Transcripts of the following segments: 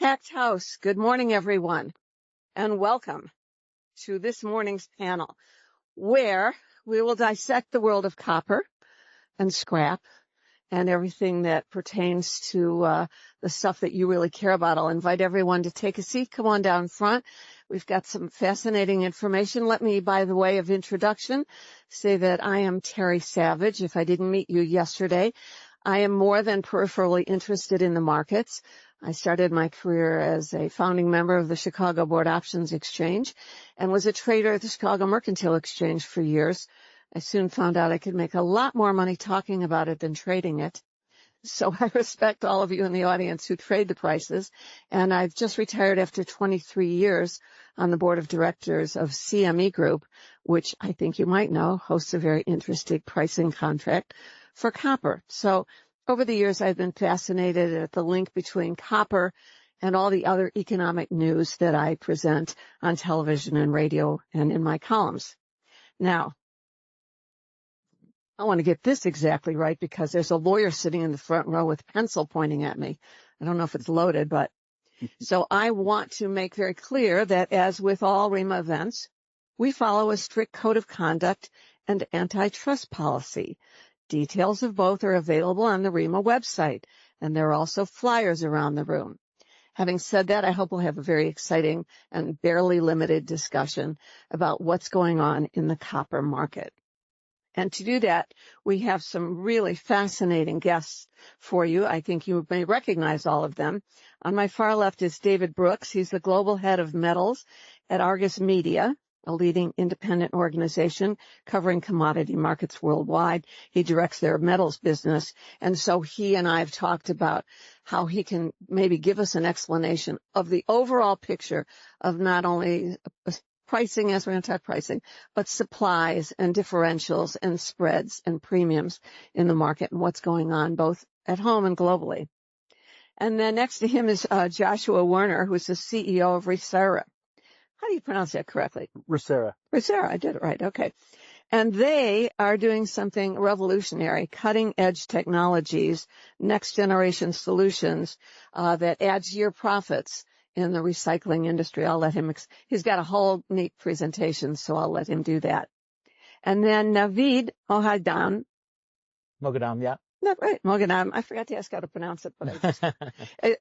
Packed house. Good morning, everyone, and welcome to this morning's panel, where we will dissect the world of copper and scrap and everything that pertains to the stuff that you really care about. I'll invite everyone to take a seat. Come on down front. We've got some fascinating information. Let me, by the way of introduction, say that I am Terry Savage. If I didn't meet you yesterday, I am more than peripherally interested in the markets. I started my career as a founding member of the Chicago Board Options Exchange and was a trader at the Chicago Mercantile Exchange for years. I soon found out I could make a lot more money talking about it than trading it. So I respect all of you in the audience who trade the prices. And I've just retired after 23 years on the board of directors of CME Group, which I think you might know hosts a very interesting pricing contract for copper. So over the years, I've been fascinated at the link between copper and all the other economic news that I present on television and radio and in my columns. Now, I want to get this exactly right because there's a lawyer sitting in the front row with a pencil pointing at me. I don't know if it's loaded, but so I want to make very clear that as with all ReMA events, we follow a strict code of conduct and antitrust policy. Details of both are available on the ReMA website, and there are also flyers around the room. Having said that, I hope we'll have a very exciting and barely limited discussion about what's going on in the copper market. And to do that, we have some really fascinating guests for you. I think you may recognize all of them. On my far left is David Brooks. He's the global head of metals at Argus Media, a leading independent organization covering commodity markets worldwide. He directs their metals business. And so he and I have talked about how he can maybe give us an explanation of the overall picture of not only pricing, as we're going to talk pricing, but supplies and differentials and spreads and premiums in the market and what's going on both at home and globally. And then next to him is Joshua Werner, who's the CEO of ReMA. How do you pronounce that correctly? ReMA. ReMA, I did it right. Okay. And they are doing something revolutionary, cutting-edge technologies, next-generation solutions that adds year profits in the recycling industry. I'll let him, he's got a whole neat presentation, so I'll let him do that. And then Navid Moghadam. Moghadam, yeah. Not right, Moghadam. I forgot to ask how to pronounce it, but I just,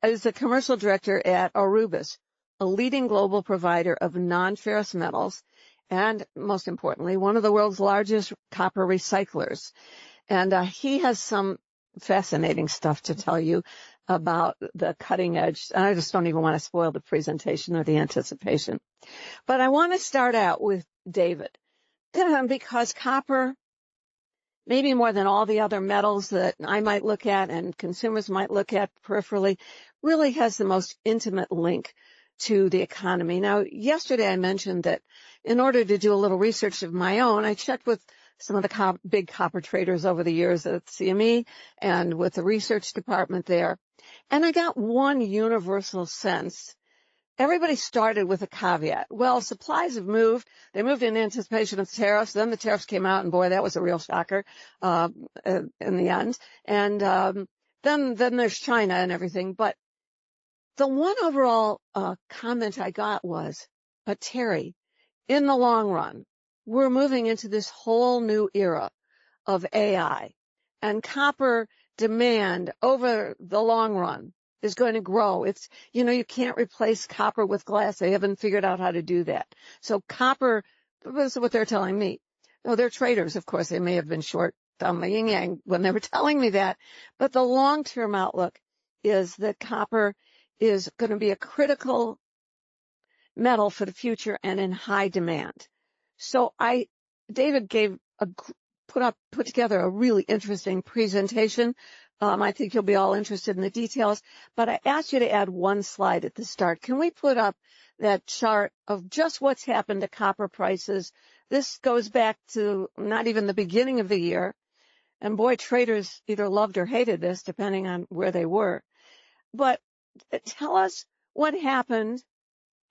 is the commercial director at Arubis, a leading global provider of non-ferrous metals, and most importantly, one of the world's largest copper recyclers. And he has some fascinating stuff to tell you about the cutting edge. I just don't even want to spoil the presentation or the anticipation. But I want to start out with David, because copper, maybe more than all the other metals that I might look at and consumers might look at peripherally, really has the most intimate link to the economy. Now, yesterday I mentioned that in order to do a little research of my own, I checked with some of the big copper traders over the years at CME and with the research department there. And I got one universal sense. Everybody started with a caveat. Well, supplies have moved. They moved in anticipation of tariffs. Then the tariffs came out, and boy, that was a real shocker in the end. And then there's China and everything. But the one overall comment I got was, Terry, in the long run, we're moving into this whole new era of AI, and copper demand over the long run is going to grow. It's, you can't replace copper with glass. They haven't figured out how to do that. So copper, this is what they're telling me. No, they're traders, of course. They may have been short on the yin yang when they were telling me that. But the long-term outlook is that copper is going to be a critical metal for the future and in high demand. So David put together a really interesting presentation. I think you'll be all interested in the details, but I asked you to add one slide at the start. Can we put up that chart of just what's happened to copper prices? This goes back to not even the beginning of the year. And boy, traders either loved or hated this, depending on where they were. But tell us what happened.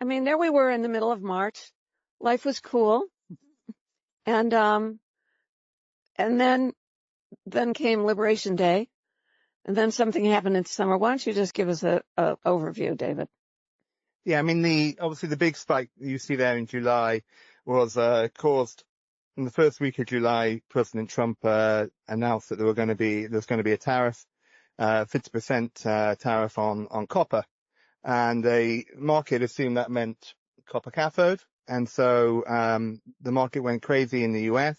I mean, there we were in the middle of March. Life was cool. And then came Liberation Day. And then something happened in summer. Why don't you just give us a overview, David? Yeah, I mean, obviously the big spike you see there in July was caused in the first week of July. President Trump announced that there's going to be a tariff, 50% tariff on copper, and the market assumed that meant copper cathode, and so the market went crazy in the US.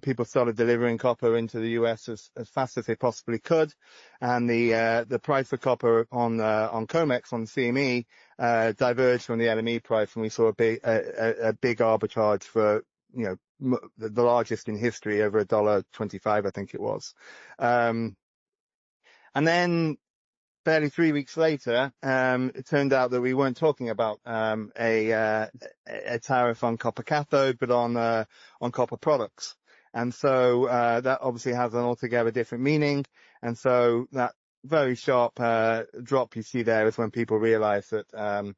People started delivering copper into the US as fast as they possibly could, and the price for copper on COMEX, on CME, diverged from the LME price, and we saw a big arbitrage for, the largest in history, over $1.25, I think it was. And then barely 3 weeks later, it turned out that we weren't talking about a tariff on copper cathode, but on copper products. And so that obviously has an altogether different meaning. And so that very sharp drop you see there is when people realized that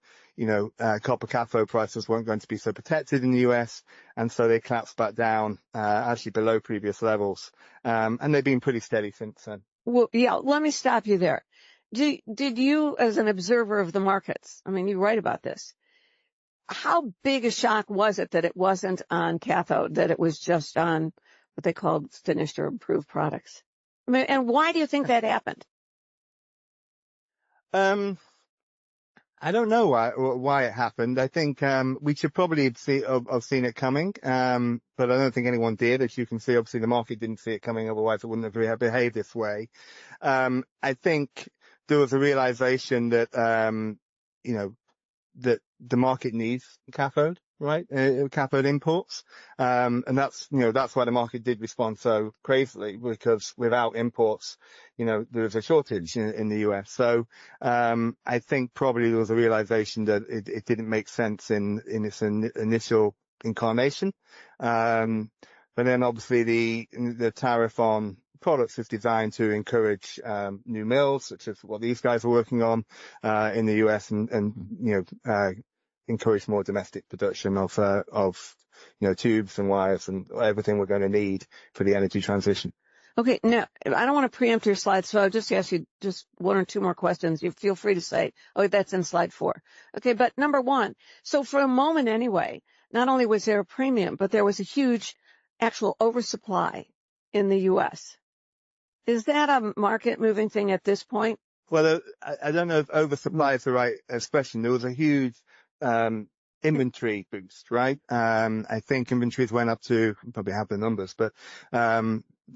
copper cathode prices weren't going to be so protected in the US, and so they collapsed back down actually below previous levels. And they've been pretty steady since then. Well, yeah, let me stop you there. Did you, as an observer of the markets, I mean, you write about this, how big a shock was it that it wasn't on cathode, that it was just on what they called finished or improved products? I mean, and why do you think that happened? I don't know why it happened. I think we should probably have seen it coming, but I don't think anyone did. As you can see, obviously the market didn't see it coming, otherwise it wouldn't have behaved this way. I think there was a realization that that the market needs cathode, right? Cathode imports. And that's why the market did respond so crazily, because without imports, there's a shortage in the US. So, I think probably there was a realization that it didn't make sense in its initial incarnation. But then obviously the tariff on products is designed to encourage new mills, such as what these guys are working on in the US, and encourage more domestic production of tubes and wires and everything we're going to need for the energy transition. Okay, now, I don't want to preempt your slides, so I'll just ask you just one or two more questions. You feel free to say, oh, that's in slide 4. Okay, but number 1, so for a moment anyway, not only was there a premium, but there was a huge actual oversupply in the U.S. Is that a market-moving thing at this point? Well, I don't know if oversupply is the right expression. There was a huge inventory boost, right? I think inventories went up to, probably have the numbers, but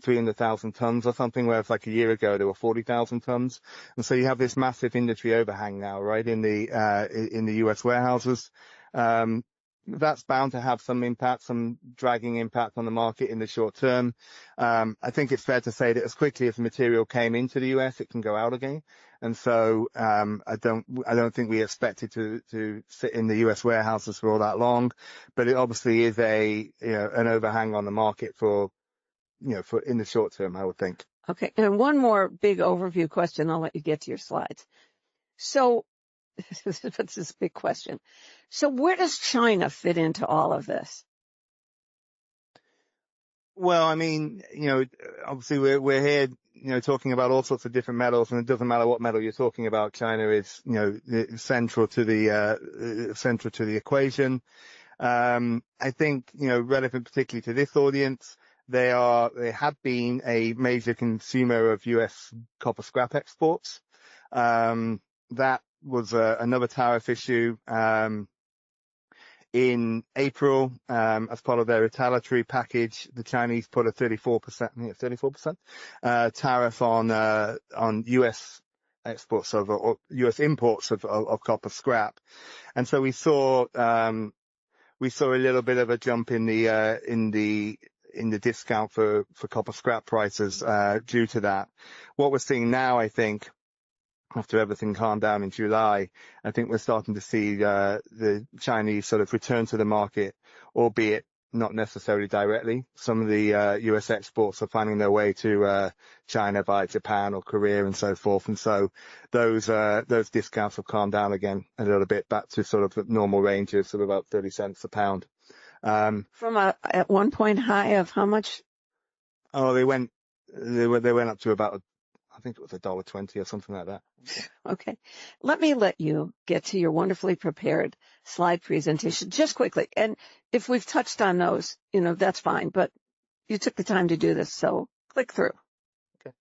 300,000 tons or something, whereas like a year ago there were 40,000 tons. And so you have this massive inventory overhang now, right, in the US warehouses. That's bound to have some impact, some dragging impact on the market in the short term. I think it's fair to say that as quickly as the material came into the US, it can go out again. And so, I don't think we expect it to sit in the US warehouses for all that long, but it obviously is an overhang on the market for in the short term, I would think. Okay. And one more big overview question. I'll let you get to your slides. So, this is a big question. So where does China fit into all of this? Well, I mean, obviously we're here, talking about all sorts of different metals, and it doesn't matter what metal you're talking about. China is, central to the equation. I think, relevant particularly to this audience, they have been a major consumer of US copper scrap exports. That was another tariff issue in April. As part of their retaliatory package, the Chinese put a 34% tariff on US exports or US imports of copper scrap, and so we saw a little bit of a jump in the discount for copper scrap prices due to that. What we're seeing now, I think, after everything calmed down in July, I think we're starting to see the Chinese sort of return to the market, albeit not necessarily directly. Some of the US exports are finding their way to China via Japan or Korea and so forth, and so those discounts have calmed down again a little bit, back to sort of normal ranges of about 30 cents a pound. From at one point high of how much? Oh, they went up to about I think it was $1.20 or something like that. Okay. Let you get to your wonderfully prepared slide presentation just quickly. And if we've touched on those, that's fine, but you took the time to do this, so click through. Okay.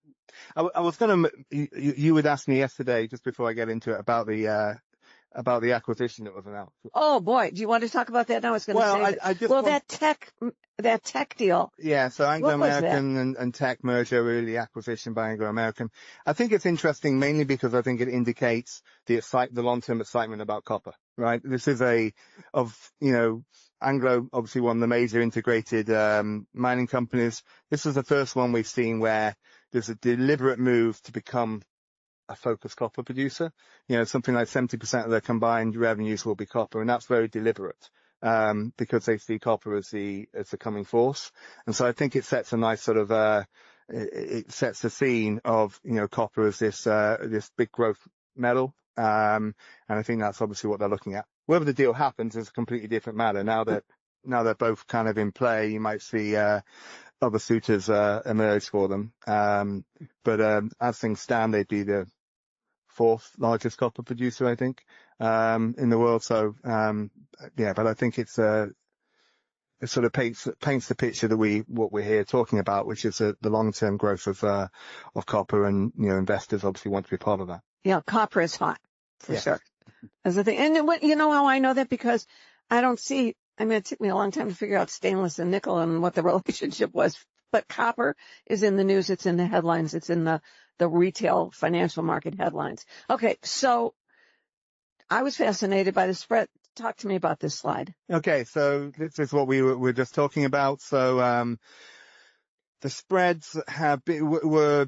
I was going to, you would ask me yesterday, just before I get into it, about the acquisition that was announced. Oh boy, do you want to talk about that now? I was going to say that tech deal. Yeah, so Anglo-American and tech merger, really the acquisition by Anglo-American. I think it's interesting mainly because I think it indicates the long-term excitement about copper, right? This is Anglo, obviously one of the major integrated mining companies. This is the first one we've seen where there's a deliberate move to become a focused copper producer. Something like 70% of their combined revenues will be copper, and that's very deliberate, because they see copper as the coming force. And so I think it sets a nice sort of, it sets the scene of, copper as this big growth metal. And I think that's obviously what they're looking at. Whether the deal happens is a completely different matter. Now they're both kind of in play, you might see, other suitors, emerge for them. But as things stand, they'd be the fourth largest copper producer, I think, in the world. So, but I think it sort of paints the picture that what we're here talking about, which is the long-term growth of copper, and, investors obviously want to be part of that. Yeah, copper is hot for sure. As a thing. And you know how I know that? Because it took me a long time to figure out stainless and nickel and what the relationship was. But copper is in the news. It's in the headlines. It's in the retail financial market headlines. Okay. So I was fascinated by the spread. Talk to me about this slide. Okay. So this is what we were just talking about. So, the spreads were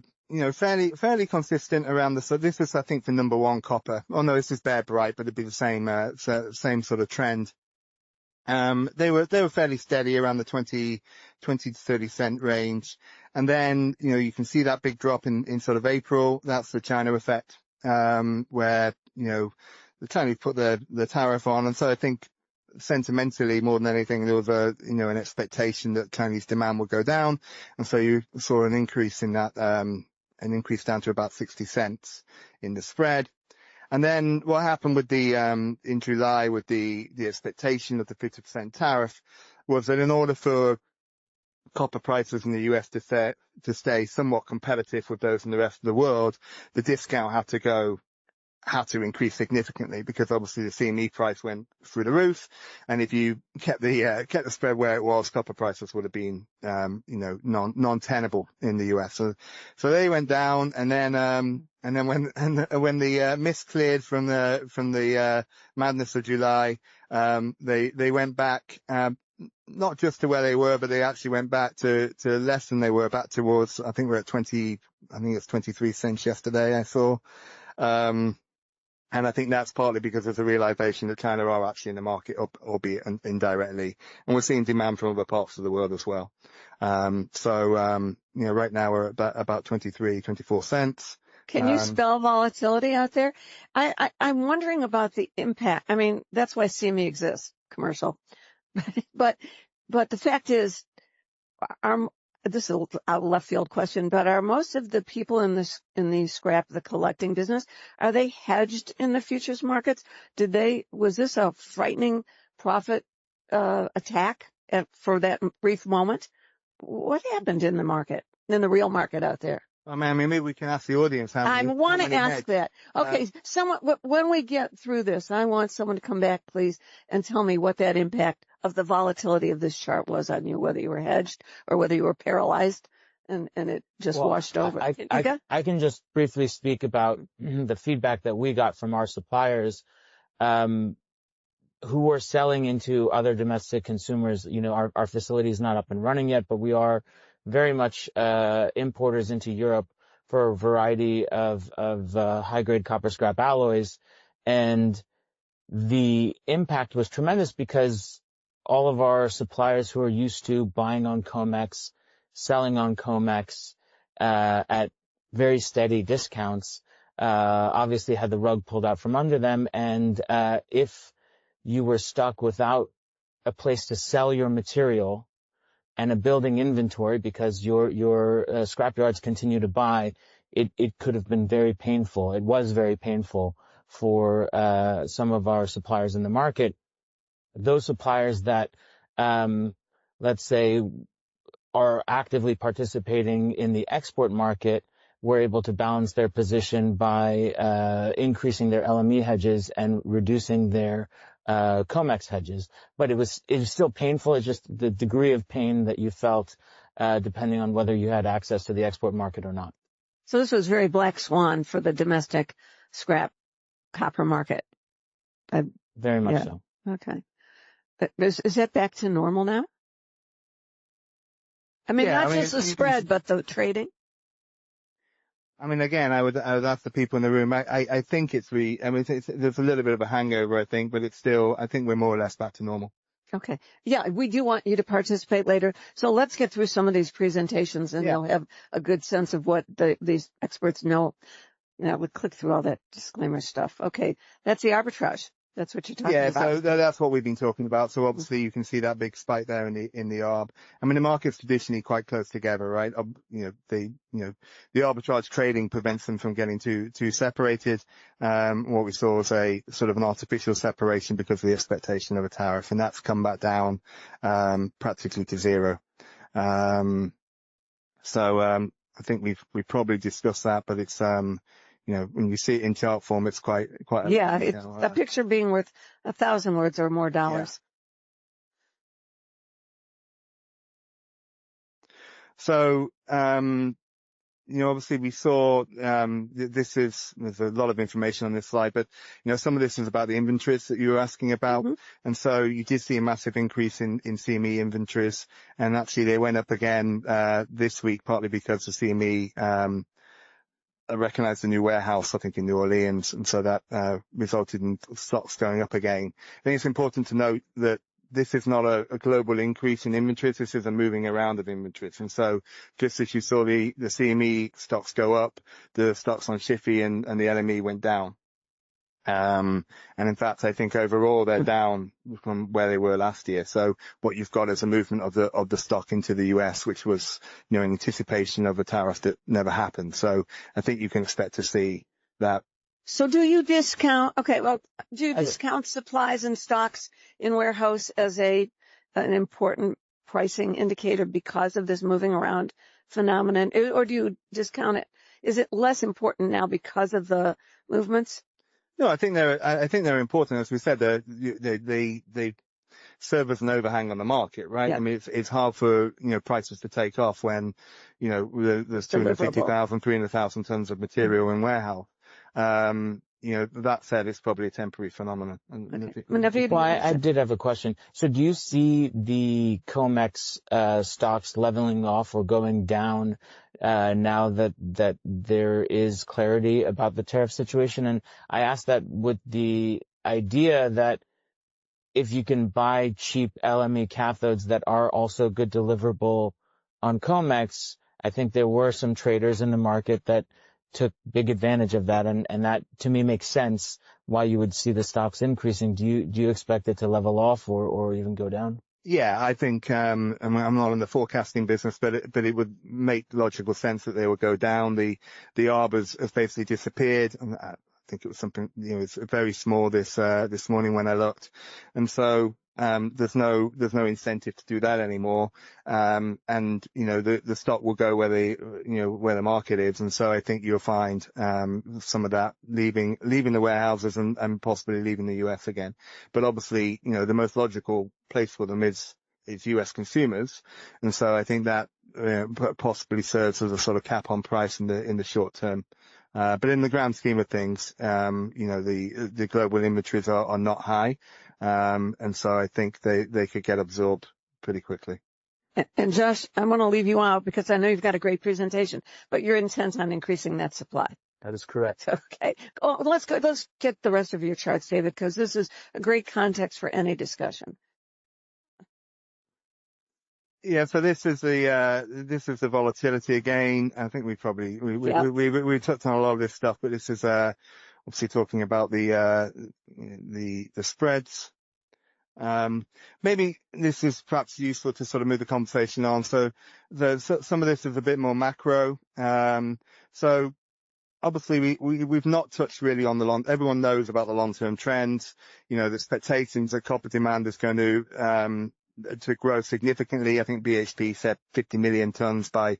fairly consistent around so this is, I think, the number one copper. Oh no, this is Bear Bright, but it'd be the same sort of trend. They were fairly steady around the 20 to 30 cent range. And then, you can see that big drop in sort of April. That's the China effect, where, the Chinese put the tariff on. And so I think sentimentally, more than anything, there was an expectation that Chinese demand would go down. And so you saw an increase in that, an increase down to about 60 cents in the spread. And then what happened with in July with the expectation of the 50% tariff was that in order for copper prices in the US to stay somewhat competitive with those in the rest of the world, the discount had to increase significantly, because obviously the CME price went through the roof. And if you kept the spread where it was, copper prices would have been, non-tenable in the US. So they went down, and then when the mist cleared from the madness of July, they went back, not just to where they were, but they actually went back to less than they were, back towards, I think we're at 23 cents yesterday, I saw. And I think that's partly because there's a realization that China are actually in the market, albeit indirectly. And we're seeing demand from other parts of the world as well. Right now we're at about 24 cents. Can you spell volatility out there? I'm wondering about the impact. I mean, that's why CME exists, commercial. But the fact is, this is a left field question, but are most of the people in the collecting business, are they hedged in the futures markets? Was this a frightening profit, attack for that brief moment? What happened in the real market out there? I mean, maybe we can ask the audience. I want to ask that. Okay. When we get through this, I want someone to come back, please, and tell me what that impact of the volatility of this chart was on you, whether you were hedged or whether you were paralyzed and it just washed over. I can just briefly speak about the feedback that we got from our suppliers, who were selling into other domestic consumers. Our facility is not up and running yet, but we are very much importers into Europe for a variety of high-grade copper scrap alloys. And the impact was tremendous because all of our suppliers who are used to buying on COMEX, selling on COMEX at very steady discounts, obviously had the rug pulled out from under them. And if you were stuck without a place to sell your material and a building inventory because your scrap yards continue to buy, it could have been very painful. It was very painful for some of our suppliers in the market. Those suppliers that, let's say, are actively participating in the export market were able to balance their position by increasing their LME hedges and reducing their COMEX hedges. But it was still painful. It's just the degree of pain that you felt depending on whether you had access to the export market or not. So this was very black swan for the domestic scrap copper market. Very much so. Okay. Is that back to normal now? I mean, not just the spread, but the trading? I mean, again, I would ask the people in the room. I think there's a little bit of a hangover, I think, but I think we're more or less back to normal. Okay. Yeah, we do want you to participate later. So let's get through some of these presentations and they'll have a good sense of what these experts know. We'll click through all that disclaimer stuff. Okay. That's the arbitrage. That's what you're talking about. Yeah, so that's what we've been talking about. So obviously you can see that big spike there in the ARB. I mean, the market's traditionally quite close together, right? The arbitrage trading prevents them from getting too separated. What we saw was a sort of an artificial separation because of the expectation of a tariff, and that's come back down, practically to zero. I think we've probably discussed that, but it's, when you see it in chart form, it's quite. Yeah, it's a picture being worth 1,000 words or more dollars. Yeah. So, obviously we saw, there's a lot of information on this slide, but, some of this is about the inventories that you were asking about. Mm-hmm. And so you did see a massive increase in CME inventories. And actually they went up again, this week, partly because the CME, recognized a new warehouse, I think, in New Orleans, and so that resulted in stocks going up again. I think it's important to note that this is not a global increase in inventories. This is a moving around of inventories. And so just as you saw the CME stocks go up, the stocks on SHFE and the LME went down. And in fact, I think overall they're down from where they were last year. So what you've got is a movement of the stock into the US, which was, in anticipation of a tariff that never happened. So I think you can expect to see that. So do you discount supplies and stocks in warehouse as an important pricing indicator because of this moving around phenomenon? Or do you discount it? Is it less important now because of the movements? No, I think they're important. As we said, they serve as an overhang on the market, right? Yeah. I mean, it's hard for, prices to take off when, there's 250,000, 300,000 tons of material in warehouse. That said, it's probably a temporary phenomenon. Okay. Well, I did have a question. So do you see the COMEX stocks leveling off or going down now that there is clarity about the tariff situation? And I asked that with the idea that if you can buy cheap LME cathodes that are also good deliverable on COMEX, I think there were some traders in the market that took big advantage of that, and that to me makes sense why you would see the stocks increasing. Do you expect it to level off or even go down? Yeah, I think I'm not in the forecasting business, but it would make logical sense that they would go down. The ARB has basically disappeared. I think it was something, it's very small this morning when I looked, and so there's no incentive to do that anymore. And the stock will go where the market is, and so I think you'll find some of that leaving the warehouses and possibly leaving the US again. But obviously, the most logical place for them is US consumers, and so I think that possibly serves as a sort of cap on price in the short term. But in the grand scheme of things, the global inventories are not high. And so I think they could get absorbed pretty quickly. And Josh, I'm going to leave you out because I know you've got a great presentation, but you're intent on increasing that supply. That is correct. Okay. Oh, let's get the rest of your charts, David, because this is a great context for any discussion. Yeah, so this is the volatility again. I think we touched on a lot of this stuff, but this is obviously talking about the spreads. Maybe this is perhaps useful to sort of move the conversation on. So some of this is a bit more macro. So obviously we've not touched really on everyone knows about the long-term trends. The expectations that copper demand is going to grow significantly. I think BHP said 50 million tons by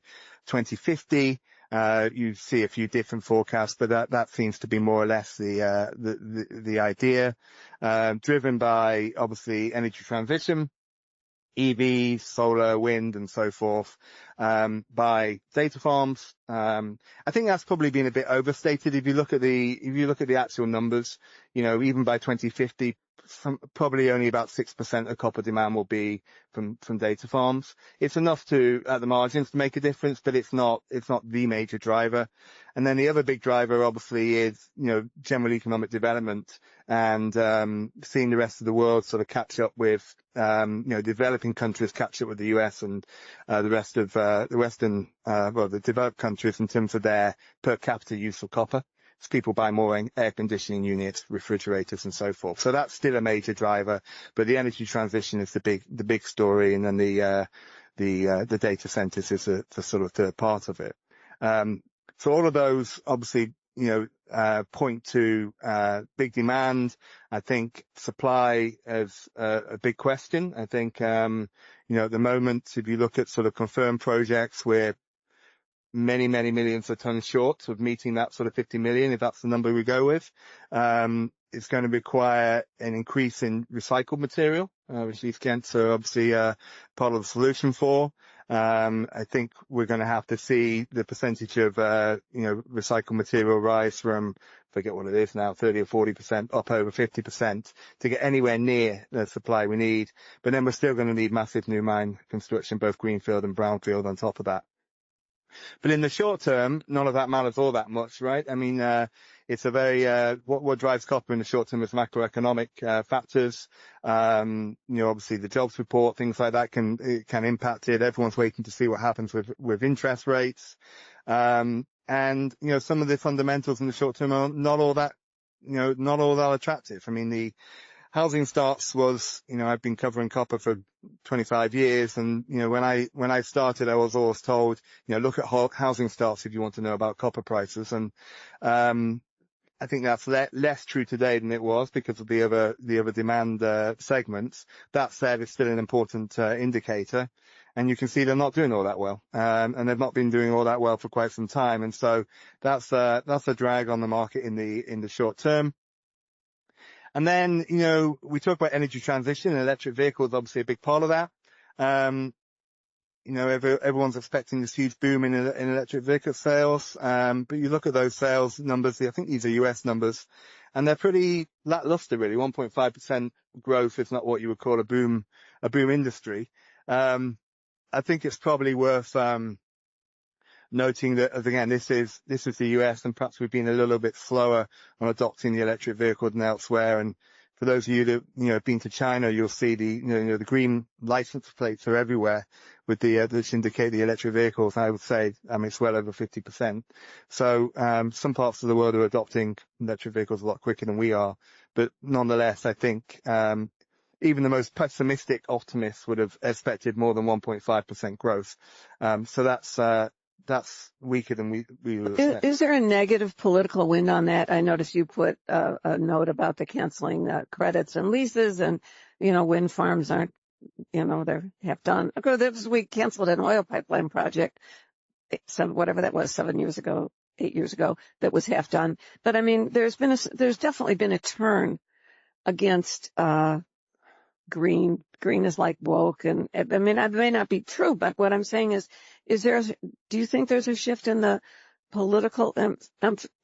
2050. You see a few different forecasts, but that seems to be more or less the idea, driven by obviously energy transition, EVs, solar, wind, and so forth, by data farms. I think that's probably been a bit overstated. If you look at the actual numbers, even by 2050, probably only about 6% of copper demand will be from data farms. It's enough at the margins to make a difference, but it's not the major driver. And then the other big driver obviously is, general economic development and, seeing the rest of the world sort of catch up with, developing countries catch up with the US and, the rest of, the developed countries in terms of their per capita use of copper. So people buy more air conditioning units, refrigerators, and so forth. So that's still a major driver, but the energy transition is the big story, and then the data centers is the sort of third part of it. So all of those obviously, point to big demand. I think supply is a big question. I think, at the moment, if you look at sort of confirmed projects, we're many millions of tons short of meeting that sort of 50 million, if that's the number we go with. It's going to require an increase in recycled material, which these Kents are obviously part of the solution for. I think we're going to have to see the percentage of, recycled material rise from, forget what it is now, 30 or 40% up over 50% to get anywhere near the supply we need. But then we're still going to need massive new mine construction, both greenfield and brownfield on top of that. But in the short term, none of that matters all that much, right? I mean, it's a very, what drives copper in the short term is macroeconomic, factors. Obviously the jobs report, things like that can impact it. Everyone's waiting to see what happens with interest rates. And, some of the fundamentals in the short term are not all that attractive. I mean, the housing starts was, I've been covering copper for 25 years. And, when I started, I was always told, look at housing starts if you want to know about copper prices. And, I think that's less true today than it was because of the other demand, segments. That said, it's still an important, indicator. And you can see they're not doing all that well. And they've not been doing all that well for quite some time. And so that's a drag on the market in the short term. And then, we talk about energy transition, and electric vehicles, obviously a big part of that. Everyone's expecting this huge boom in electric vehicle sales. But you look at those sales numbers, I think these are US numbers, and they're pretty lackluster really. 1.5% growth is not what you would call a boom industry. I think it's probably worth, noting that, again, this is the US, and perhaps we've been a little bit slower on adopting the electric vehicle than elsewhere. And for those of you that, have been to China, you'll see the green license plates are everywhere with that indicate the electric vehicles. I would say, it's well over 50%. So, some parts of the world are adopting electric vehicles a lot quicker than we are. But nonetheless, I think, even the most pessimistic optimists would have expected more than 1.5% growth. So that's weaker than we would expect. Is there a negative political wind on that? I noticed you put a note about the canceling credits and leases, and wind farms aren't, they're half done. Of course, we canceled an oil pipeline project, whatever that was, 8 years ago, that was half done. But I mean, there's definitely been a turn against green is like woke, and I mean, it may not be true, but what I'm saying is do you think there's a shift in the political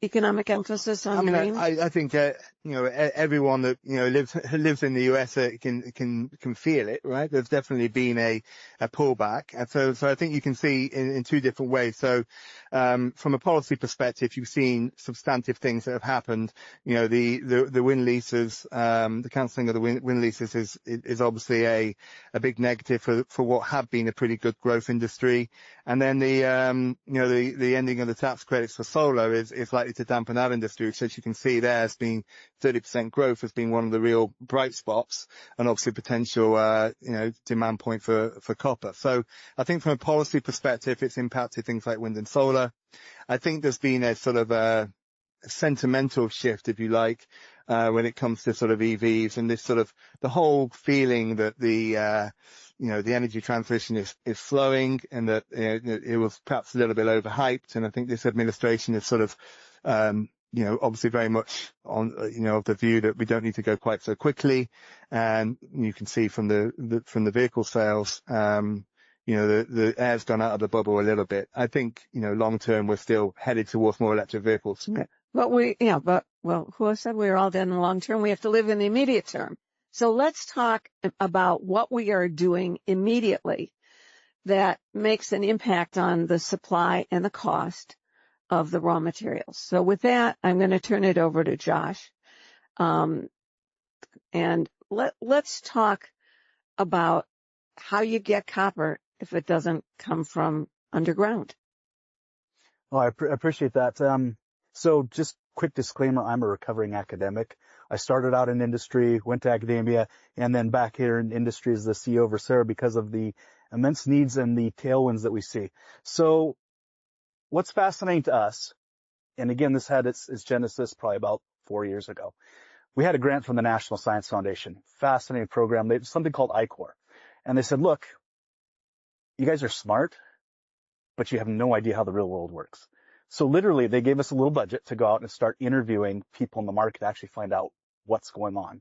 economic emphasis on green? I think everyone that lives in the US can feel it, right? There's definitely been a pullback, and so I think you can see in two different ways. So from a policy perspective, you've seen substantive things that have happened. The wind leases, the cancelling of the wind leases is obviously a big negative for what had been a pretty good growth industry. And then the ending of the tax tax credits for solar is likely to dampen that industry. So as you can see there as being 30% growth as being one of the real bright spots, and obviously potential, demand point for copper. So I think from a policy perspective, it's impacted things like wind and solar. I think there's been a sort of a sentimental shift, if you like, when it comes to sort of EVs and this sort of the whole feeling that the energy transition is slowing, and that it was perhaps a little bit overhyped. And I think this administration is sort of, obviously very much on, of the view that we don't need to go quite so quickly. And you can see from the vehicle sales, the air's gone out of the bubble a little bit. I think, long term, we're still headed towards more electric vehicles. Yeah. Who said we were all dead in the long term? We have to live in the immediate term. So let's talk about what we are doing immediately that makes an impact on the supply and the cost of the raw materials. So with that, I'm going to turn it over to Josh. And let's talk about how you get copper if it doesn't come from underground. Well, I appreciate that. So just quick disclaimer, I'm a recovering academic. I started out in industry, went to academia, and then back here in industry as the CEO of ReMA because of the immense needs and the tailwinds that we see. So what's fascinating to us, and again, this had its genesis probably about 4 years ago. We had a grant from the National Science Foundation, fascinating program. They something called ICOR. And they said, look, you guys are smart, but you have no idea how the real world works. So literally, they gave us a little budget to go out and start interviewing people in the market to actually find out what's going on.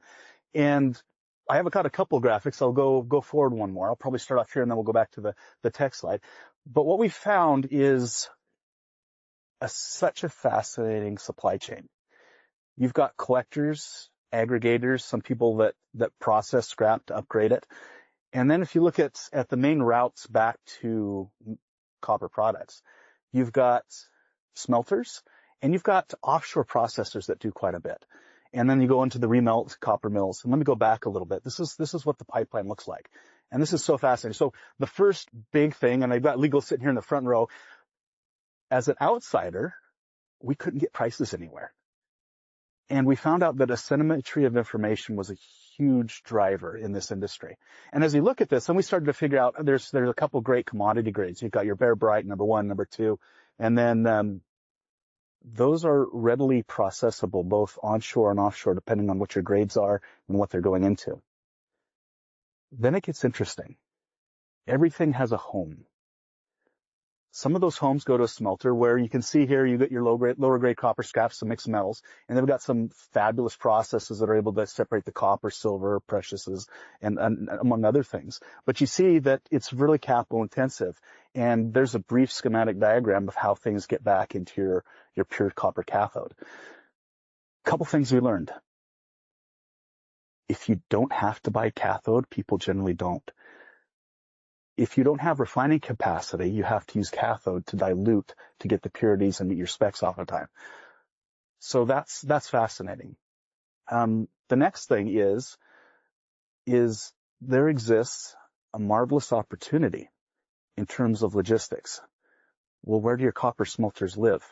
And I have got a couple of graphics. I'll go forward one more. I'll probably start off here, and then we'll go back to the text slide. But what we found is such a fascinating supply chain. You've got collectors, aggregators, some people that process scrap to upgrade it. And then if you look at the main routes back to copper products, you've got smelters, and you've got offshore processors that do quite a bit. And then you go into the remelt copper mills. And let me go back a little bit. This is what the pipeline looks like. And this is so fascinating. So the first big thing, and I've got legal sitting here in the front row, as an outsider, we couldn't get prices anywhere. And we found out that asymmetry of information was a huge driver in this industry. And as we look at this, and we started to figure out there's a couple great commodity grades. You've got your bare bright, number 1, number 2, and then those are readily processable, both onshore and offshore, depending on what your grades are and what they're going into. Then it gets interesting. Everything has a home. Some of those homes go to a smelter where you can see here you get your lower grade copper scraps, some mixed metals, and they've got some fabulous processes that are able to separate the copper, silver, preciouses, and among other things. But you see that it's really capital intensive, and there's a brief schematic diagram of how things get back into your pure copper cathode. A couple things we learned. If you don't have to buy cathode, people generally don't. If you don't have refining capacity, you have to use cathode to dilute to get the purities and meet your specs all the time. So that's fascinating. The next thing is there exists a marvelous opportunity in terms of logistics. Well, where do your copper smelters live?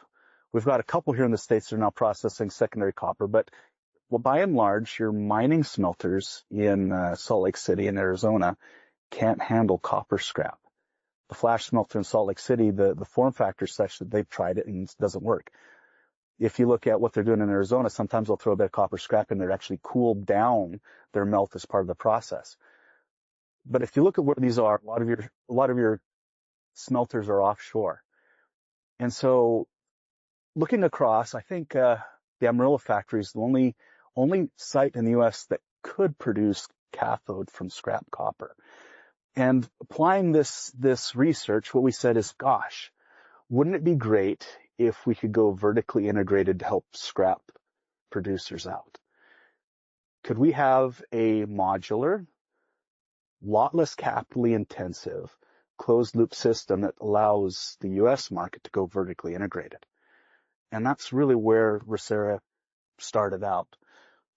We've got a couple here in the States that are now processing secondary copper, but by and large, your mining smelters in Salt Lake City in Arizona can't handle copper scrap. The flash smelter in Salt Lake City, the form factor is such that they've tried it and it doesn't work. If you look at what they're doing in Arizona, sometimes they'll throw a bit of copper scrap in there to actually cool down their melt as part of the process. But if you look at where these are, a lot of your smelters are offshore. And so looking across, I think the Amarillo factory is the only site in the U.S. that could produce cathode from scrap copper. And applying this research, what we said is, gosh, wouldn't it be great if we could go vertically integrated to help scrap producers out? Could we have a modular, lot less capitally intensive, closed loop system that allows the U.S. market to go vertically integrated? And that's really where ReMA started out.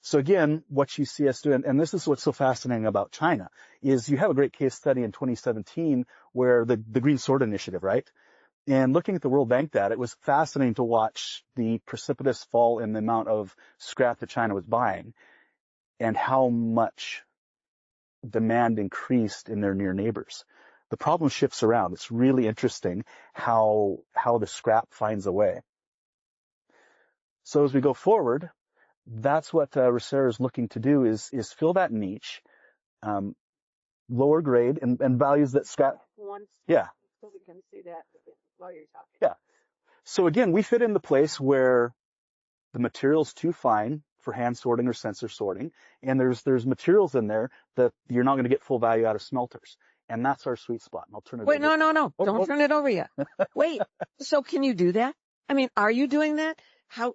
So again, what you see us doing, and this is what's so fascinating about China, is you have a great case study in 2017 where the Green Sword Initiative, right? And looking at the World Bank data, it was fascinating to watch the precipitous fall in the amount of scrap that China was buying and how much demand increased in their near neighbors. The problem shifts around. It's really interesting how the scrap finds a way. So as we go forward, that's what ReMA is looking to do is fill that niche, lower grade and values that scrap. Yeah. So we can see that while you're talking. Yeah. So again, we fit in the place where the material's too fine for hand sorting or sensor sorting, and there's materials in there that you're not going to get full value out of smelters, and that's our sweet spot. And I'll turn it over. Wait, no. Don't turn it over yet. Wait. So can you do that? I mean, are you doing that?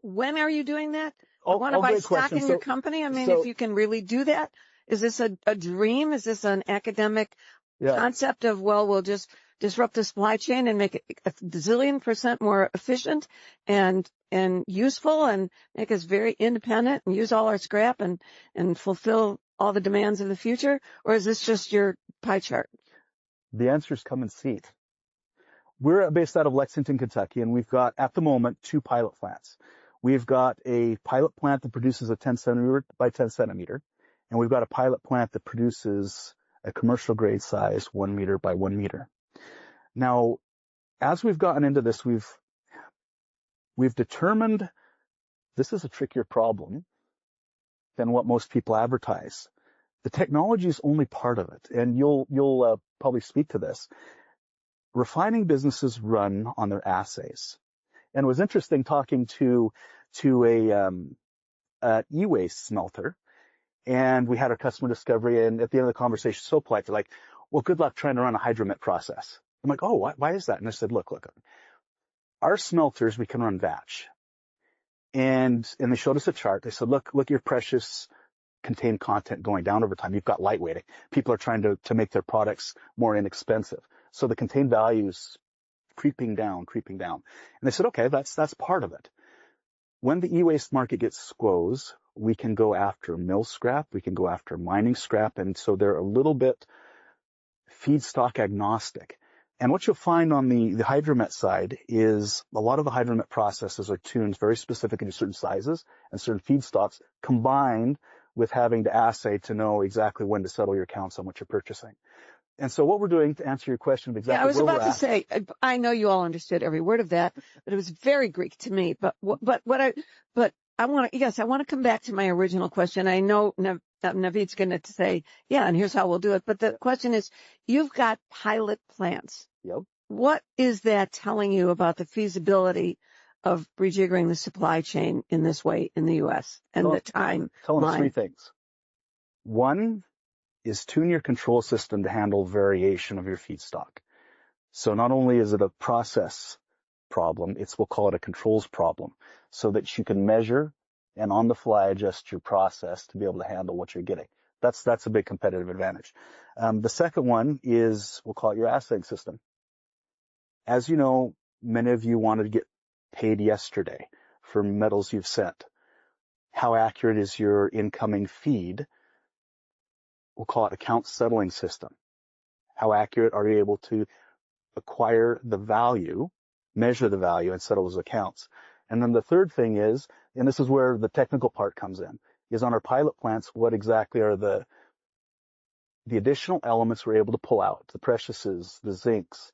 When are you doing that? I want to buy stock in your company. I mean, if you can really do that, is this a dream? Is this an academic concept of, well, we'll just disrupt the supply chain and make it a zillion% more efficient and useful and make us very independent and use all our scrap and fulfill all the demands of the future? Or is this just your pie chart? The answer is come and see it. We're based out of Lexington, Kentucky, and we've got, at the moment, 2 pilot plants. We've got a pilot plant that produces a 10 centimeter by 10 centimeter, and we've got a pilot plant that produces a commercial grade size 1 meter by 1 meter. Now, as we've gotten into this, we've determined this is a trickier problem than what most people advertise. The technology is only part of it, and you'll probably speak to this. Refining businesses run on their assays. And it was interesting talking to a e-waste smelter, and we had our customer discovery, and at the end of the conversation, so polite, they're like, well, good luck trying to run a hydromet process. I'm like, oh, why is that? And I said, look, our smelters, we can run batch. And they showed us a chart. They said, look your precious contained content going down over time. You've got lightweighting. People are trying to make their products more inexpensive. So the contained values creeping down. And they said, okay, that's part of it. When the e-waste market gets squoze, we can go after mill scrap, we can go after mining scrap, and so they're a little bit feedstock agnostic. And what you'll find on the hydromet side is a lot of the hydromet processes are tuned very specifically to certain sizes and certain feedstocks, combined with having to assay to know exactly when to settle your accounts on what you're purchasing. And so what we're doing, to answer your question of exactly where we're at. I was about to say, I know you all understood every word of that, but it was very Greek to me. But I want to come back to my original question. I know Naveed's going to say, yeah, and here's how we'll do it. But the question is, you've got pilot plants. Yep. What is that telling you about the feasibility of rejiggering the supply chain in this way in the U.S. and the time? Tell them 3 things. 1 is tune your control system to handle variation of your feedstock. So not only is it a process problem, we'll call it a controls problem, so that you can measure and on the fly adjust your process to be able to handle what you're getting. That's a big competitive advantage. The second one is, we'll call it your assaying system. As you know, many of you wanted to get paid yesterday for metals you've sent. How accurate is your incoming feed? We'll call it account settling system. How accurate are you able to acquire the value, measure the value, and settle those accounts? And then the third thing is, and this is where the technical part comes in, is on our pilot plants, what exactly are the additional elements we're able to pull out, the preciouses, the zincs,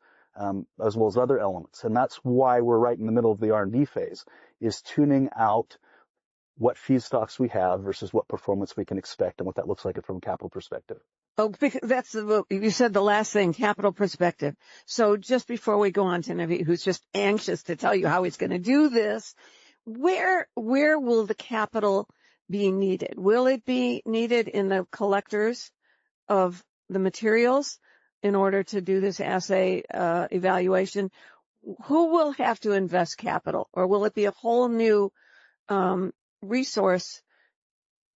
as well as other elements. And that's why we're right in the middle of the R&D phase, is tuning out what feedstocks we have versus what performance we can expect and what that looks like from a capital perspective. Oh, because you said the last thing, capital perspective. So just before we go on to Naveed, who's just anxious to tell you how he's going to do this, where will the capital be needed? Will it be needed in the collectors of the materials in order to do this assay evaluation? Who will have to invest capital, or will it be a whole new resource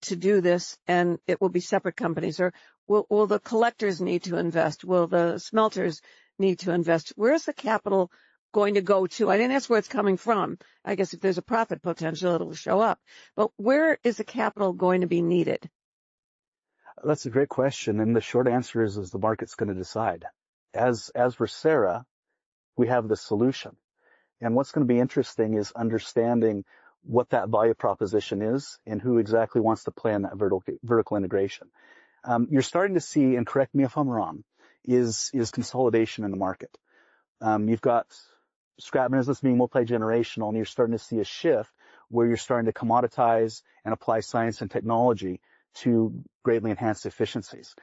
to do this, and it will be separate companies? Or will the collectors need to invest? Will the smelters need to invest? Where's the capital going to go to? I didn't ask where it's coming from. I guess if there's a profit potential, it'll show up. But where is the capital going to be needed? That's a great question, and the short answer is the market's going to decide. As ReMA, we have the solution. And what's going to be interesting is understanding what that value proposition is and who exactly wants to play in that vertical integration. You're starting to see, and correct me if I'm wrong, is consolidation in the market. You've got scrap business being multi-generational, and you're starting to see a shift where you're starting to commoditize and apply science and technology to greatly enhance efficiencies.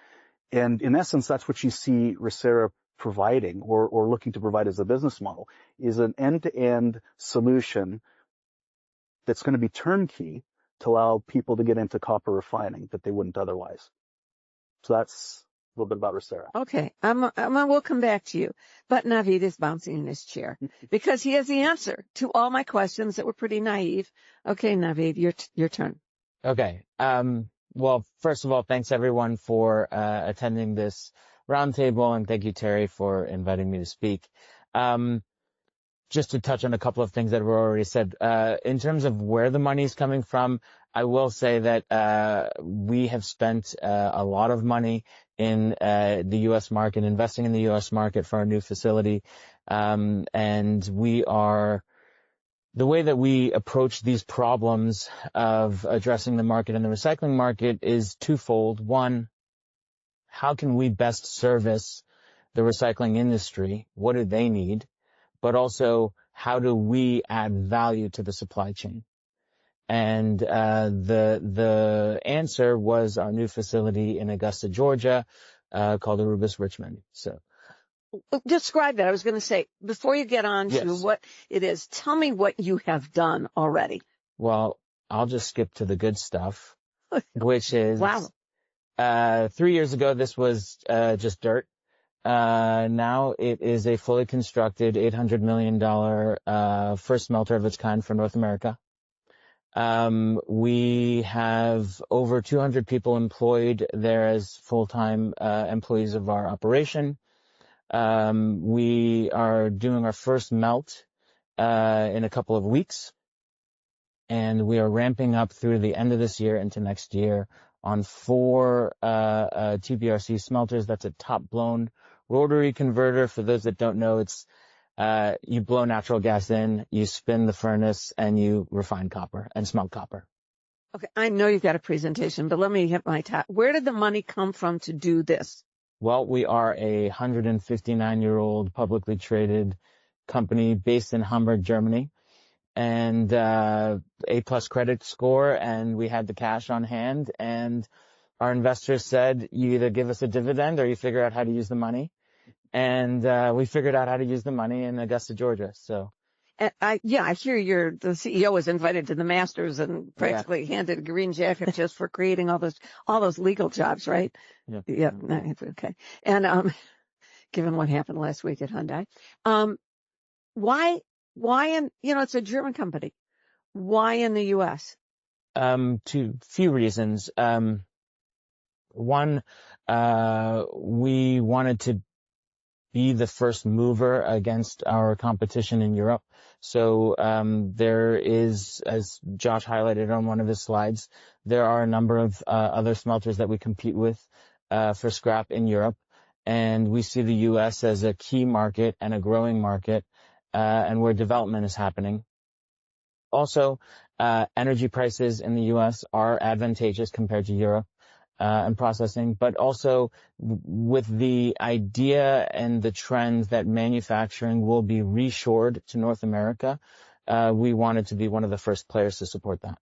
And in essence, that's what you see Recera providing or looking to provide as a business model, is an end-to-end solution that's going to be turnkey to allow people to get into copper refining that they wouldn't otherwise. So that's a little bit about Recera. Okay, we'll come back to you. But Naveed is bouncing in his chair because he has the answer to all my questions that were pretty naive. Okay, Naveed, your turn. Okay. Well, first of all, thanks everyone for attending this roundtable, and thank you, Terry, for inviting me to speak. Just to touch on a couple of things that were already said. In terms of where the money is coming from, I will say that we have spent a lot of money in the U.S. market, investing in the U.S. market for our new facility. And the way that we approach these problems of addressing the market and the recycling market is twofold. One, how can we best service the recycling industry? What do they need? But also, how do we add value to the supply chain? And the answer was our new facility in Augusta, Georgia, called Arubis Richmond. So describe that. I was going to say, before you get on to what it is, tell me what you have done already. Well, I'll just skip to the good stuff, which is, wow. 3 years ago, this was just dirt. Now it is a fully constructed $800 million first smelter of its kind for North America. We have over 200 people employed there as full-time employees of our operation. We are doing our first melt in a couple of weeks, and we are ramping up through the end of this year into next year on 4 TBRC smelters. That's a top-blown rotary converter. For those that don't know, it's you blow natural gas in, you spin the furnace, and you refine copper and smelt copper. Okay, I know you've got a presentation, but let me hit my top. Where did the money come from to do this? Well, we are a 159-year-old publicly traded company based in Hamburg, Germany, and A+ credit score, and we had the cash on hand, and our investors said, you either give us a dividend or you figure out how to use the money. And we figured out how to use the money in Augusta, Georgia. So, I hear the CEO was invited to the Masters and practically handed a green jacket just for creating all those legal jobs, right? Yeah. Okay. And given what happened last week at Hyundai, why it's a German company. Why in the U.S.? Few reasons. One, we wanted to be the first mover against our competition in Europe. So there is, as Josh highlighted on one of his slides, there are a number of other smelters that we compete with for scrap in Europe. And we see the U.S. as a key market and a growing market, and where development is happening. Also, energy prices in the U.S. are advantageous compared to Europe. And processing, but also with the idea and the trend that manufacturing will be reshored to North America, we wanted to be one of the first players to support that.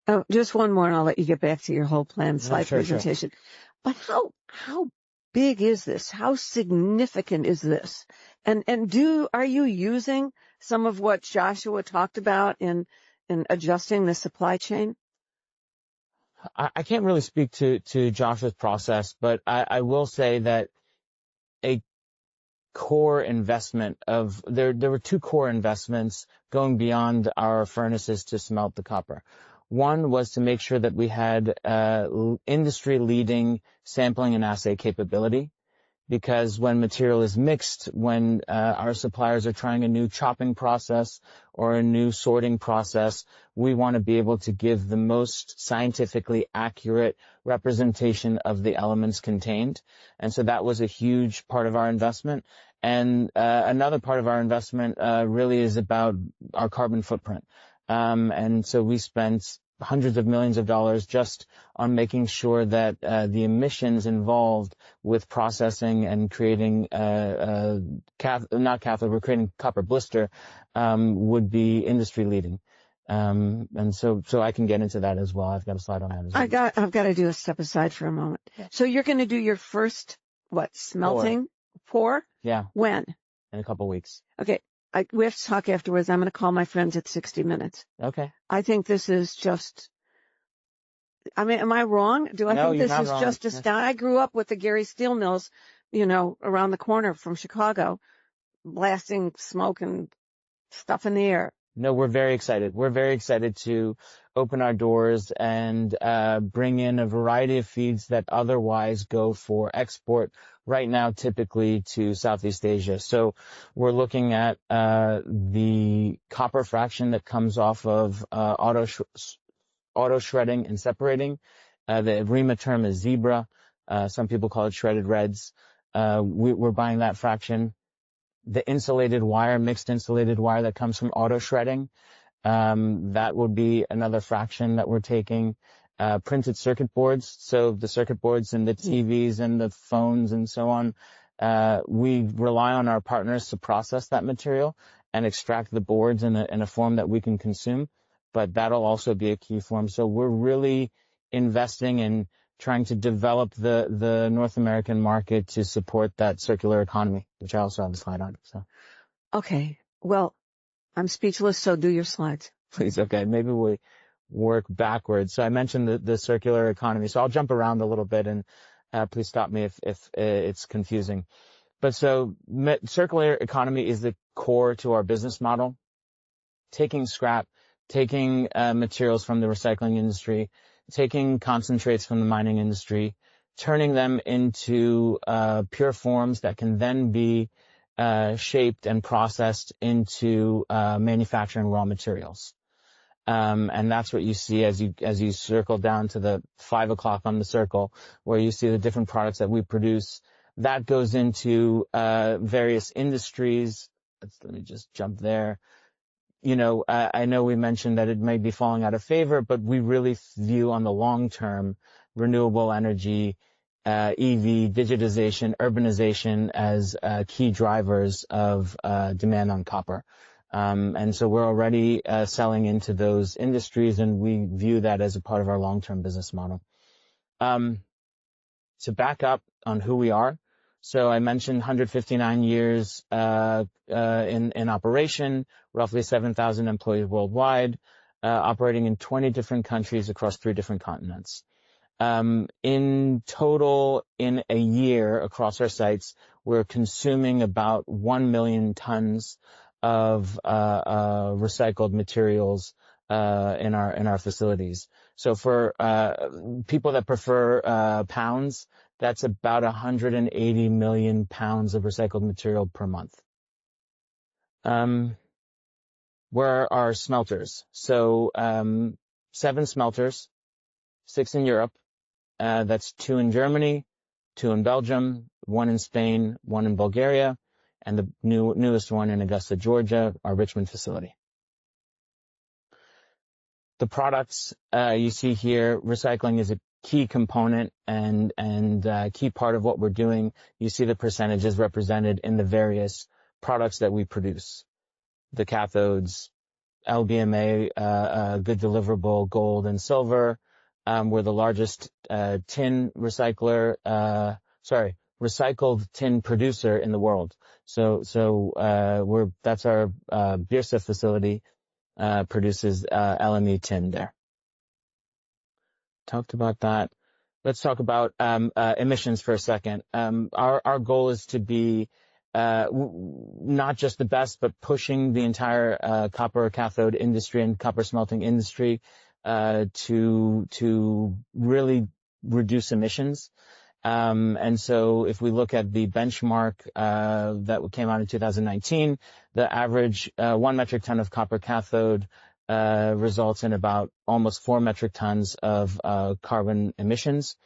Oh, just one more, and I'll let you get back to your whole plan slide presentation. Sure. But how big is this? How significant is this? And are you using some of what Joshua talked about in adjusting the supply chain? I can't really speak to Joshua's process, but I will say that a core investment there were 2 core investments going beyond our furnaces to smelt the copper. One was to make sure that we had industry leading sampling and assay capability. because when material is mixed, when our suppliers are trying a new chopping process or a new sorting process, we want to be able to give the most scientifically accurate representation of the elements contained. And so that was a huge part of our investment. And another part of our investment really is about our carbon footprint. And so we spent hundreds of millions of dollars just on making sure that the emissions involved with processing and creating we're creating copper blister would be industry leading. And so I can get into that as well. I've got a slide on that as well. I've got to do a step aside for a moment. So you're going to do your first, smelting pour? Yeah. When? In a couple of weeks. Okay. We have to talk afterwards. I'm going to call my friends at 60 Minutes. Okay. I think this is just, am I wrong? Do I think this is wrong. just astounding? I grew up with the Gary Steel mills, around the corner from Chicago, blasting smoke and stuff in the air. No, we're very excited. We're very excited to open our doors and bring in a variety of feeds that otherwise go for export right now, typically to Southeast Asia. So we're looking at the copper fraction that comes off of auto shredding and separating. The ReMA term is zebra. Some people call it shredded reds. We're buying that fraction. The insulated wire, mixed insulated wire that comes from auto shredding, that would be another fraction that we're taking. Printed circuit boards, so the circuit boards and the TVs and the phones and so on, we rely on our partners to process that material and extract the boards in a form that we can consume, but that'll also be a key form. So we're really investing in trying to develop the North American market to support that circular economy, which I also have a slide on. So, okay. Well, I'm speechless, so do your slides. Please. Okay. Maybe we work backwards. So I mentioned the circular economy. So I'll jump around a little bit and please stop me if it's confusing. But so circular economy is the core to our business model. Taking scrap, taking materials from the recycling industry, taking concentrates from the mining industry, turning them into pure forms that can then be shaped and processed into manufacturing raw materials. And that's what you see as you circle down to the 5 o'clock on the circle, where you see the different products that we produce. That goes into various industries. Let me just jump there. I know we mentioned that it may be falling out of favor, but we really view on the long term renewable energy, EV, digitization, urbanization as key drivers of demand on copper. And so we're already selling into those industries, and we view that as a part of our long-term business model. To back up on who we are, so I mentioned 159 years in operation, roughly 7,000 employees worldwide, operating in 20 different countries across 3 different continents. In total, in a year across our sites, we're consuming about 1 million tons of recycled materials in our facilities. So for people that prefer pounds, that's about 180 million pounds of recycled material per month. Where are our smelters? So 7 smelters, 6 in Europe. That's 2 in Germany, 2 in Belgium, 1 in Spain, 1 in Bulgaria, and the newest one in Augusta, Georgia, our Richmond facility. The products you see here, recycling is a key component and key part of what we're doing. You see the percentages represented in the various products that we produce. The cathodes, LBMA, good deliverable, gold and silver. We're the largest recycled tin producer in the world. So that's our Bierce facility, produces LME tin there. Talked about that. Let's talk about emissions for a second. Our goal is to be not just the best, but pushing the entire copper cathode industry and copper smelting industry to really reduce emissions. And so if we look at the benchmark that came out in 2019, the average 1 metric ton of copper cathode results in about almost 4 metric tons of carbon emissions.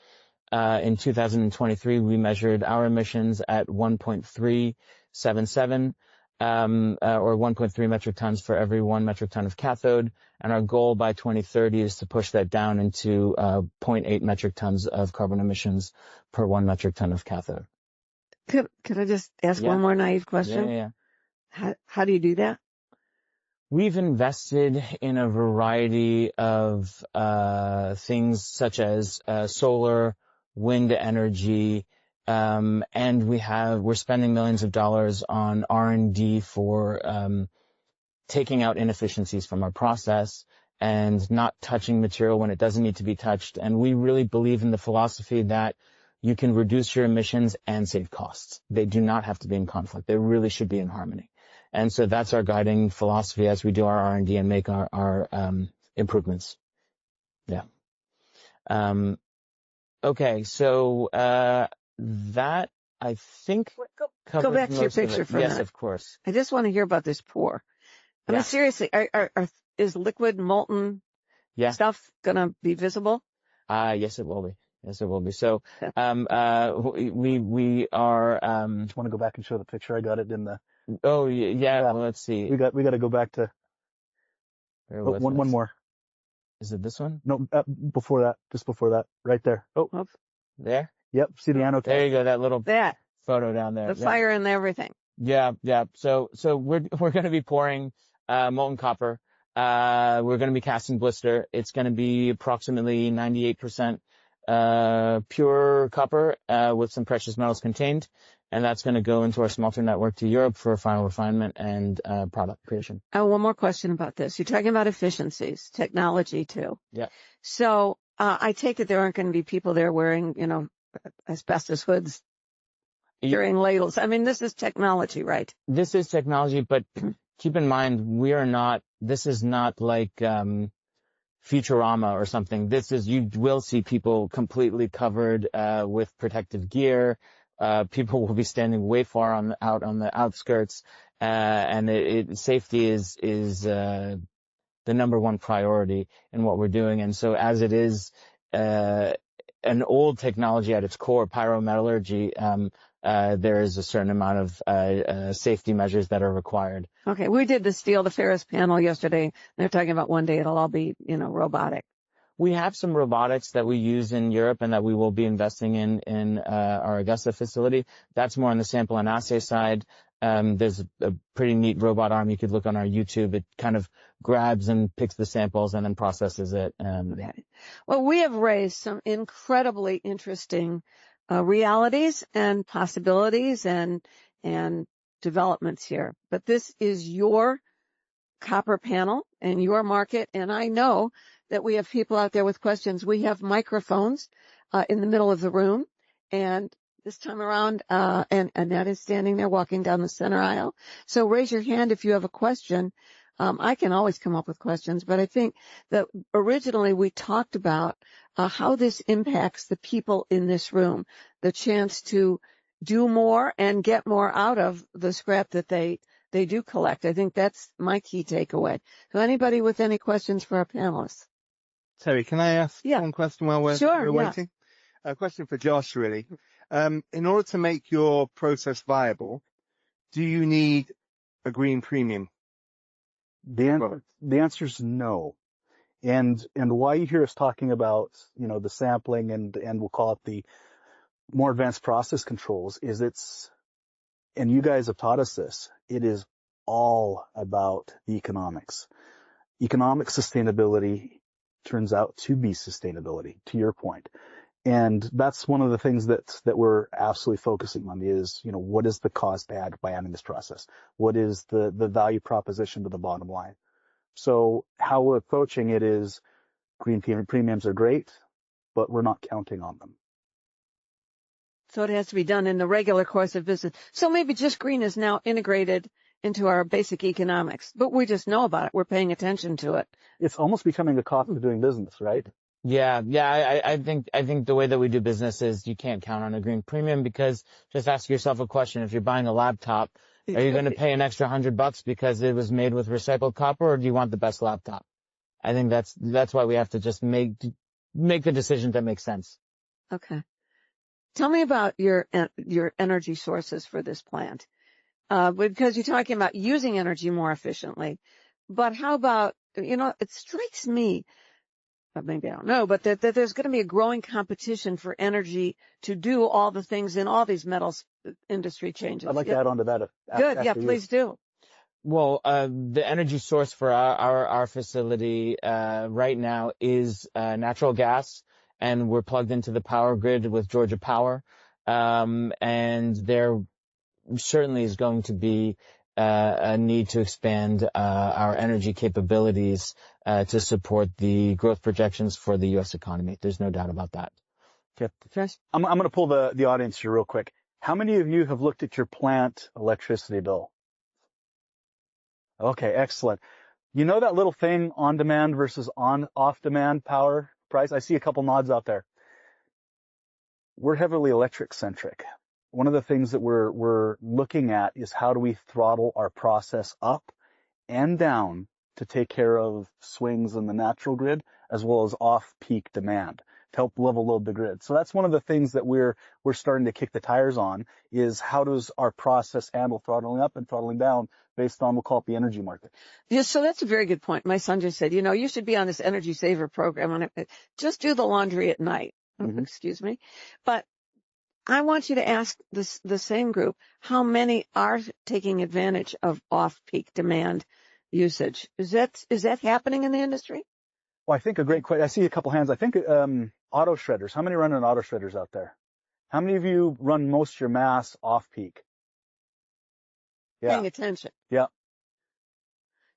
In 2023, we measured our emissions at 1.377 or 1.3 metric tons for every 1 metric ton of cathode. And our goal by 2030 is to push that down into 0.8 metric tons of carbon emissions per 1 metric ton of cathode. Could I just ask one more naive question? Yeah. How do you do that? We've invested in a variety of things such as solar, wind energy, and we're spending millions of dollars on R&D for taking out inefficiencies from our process and not touching material when it doesn't need to be touched. And we really believe in the philosophy that you can reduce your emissions and save costs. They do not have to be in conflict. They really should be in harmony. And so that's our guiding philosophy as we do our R&D and make our improvements. Yeah. Okay. So, that I think Go back to your picture for a minute. Yes, of course. I just want to hear about this pour. I mean, seriously, is liquid molten stuff gonna be visible? Yes, it will be. Yes, it will be. So, we are, Just want to go back and show the picture. I got it in the. Oh, yeah. Well, let's see. We got to go back to. One more. Is it this one? No, before that. Just before that. Right there. Oh, there? Yep. See the anode. There you go. That little photo down there. The fire and everything. Yeah. So we're going to be pouring, molten copper. We're going to be casting blister. It's going to be approximately 98%, pure copper, with some precious metals contained. And that's going to go into our smelter network to Europe for final refinement and, product creation. Oh, one more question about this. You're talking about efficiencies, technology too. Yeah. So, I take it there aren't going to be people there wearing, asbestos hoods, carrying ladles. I mean, this is technology, right? This is technology, but keep in mind, this is not like, Futurama or something. You will see people completely covered, with protective gear. People will be standing way far out on the outskirts, and safety is the number one priority in what we're doing. And so as it is, an old technology at its core, pyrometallurgy, there is a certain amount of, safety measures that are required. Okay. We did the Steel the Ferris panel yesterday. They're talking about one day it'll all be, robotic. We have some robotics that we use in Europe and that we will be investing in our Augusta facility. That's more on the sample and assay side. There's a pretty neat robot arm. You could look on our YouTube. It kind of grabs and picks the samples and then processes it. Okay. Well, we have raised some incredibly interesting realities and possibilities and developments here. But this is your copper panel and your market, and I know that we have people out there with questions. We have microphones in the middle of the room, and this time around, and Annette is standing there walking down the center aisle. So raise your hand if you have a question. I can always come up with questions, but I think that originally we talked about how this impacts the people in this room, the chance to do more and get more out of the scrap that they do collect. I think that's my key takeaway. So anybody with any questions for our panelists? Terry, can I ask one question while we're waiting? A question for Josh, really. In order to make your process viable, do you need a green premium? The answer is no. And why you hear us talking about, the sampling and we'll call it the more advanced process controls is and you guys have taught us this, it is all about the economics. Economic sustainability turns out to be sustainability, to your point. And that's one of the things that we're absolutely focusing on is, what is the cost add by adding this process? What is the value proposition to the bottom line? So how we're approaching it is green premiums are great, but we're not counting on them. So it has to be done in the regular course of business. So maybe just green is now integrated into our basic economics, but we just know about it. We're paying attention to it. It's almost becoming the cost of doing business, right? Yeah, I think the way that we do business is you can't count on a green premium, because just ask yourself a question. If you're buying a laptop, are you going to pay an extra $100 because it was made with recycled copper, or do you want the best laptop? I think that's why we have to just make the decision that makes sense. Okay. Tell me about your energy sources for this plant. Because you're talking about using energy more efficiently. But how about, it strikes me, but maybe I don't know, but that there's going to be a growing competition for energy to do all the things in all these metals industry changes. I'd like to add on to that. Good. Yeah, please do. Well, the energy source for our facility right now is natural gas, and we're plugged into the power grid with Georgia Power. And there certainly is going to be a need to expand our energy capabilities to support the growth projections for the U.S. economy. There's no doubt about that. Okay. I'm going to pull the audience here real quick. How many of you have looked at your plant electricity bill? Okay, excellent. You know that little thing, on demand versus off demand power price? I see a couple nods out there. We're heavily electric centric. One of the things that we're looking at is how do we throttle our process up and down to take care of swings in the natural grid as well as off-peak demand to help level load the grid. So that's one of the things that we're starting to kick the tires on, is how does our process handle throttling up and throttling down based on, we'll call it the energy market. Yeah, so that's a very good point. My son just said, you should be on this energy saver program on it. Just do the laundry at night. Mm-hmm. Excuse me. But I want you to ask the same group, how many are taking advantage of off-peak demand usage? Is that happening in the industry? Well, I think a great question. I see a couple hands. I think auto shredders. How many run on auto shredders out there? How many of you run most of your mass off-peak? Yeah. Paying attention. Yeah.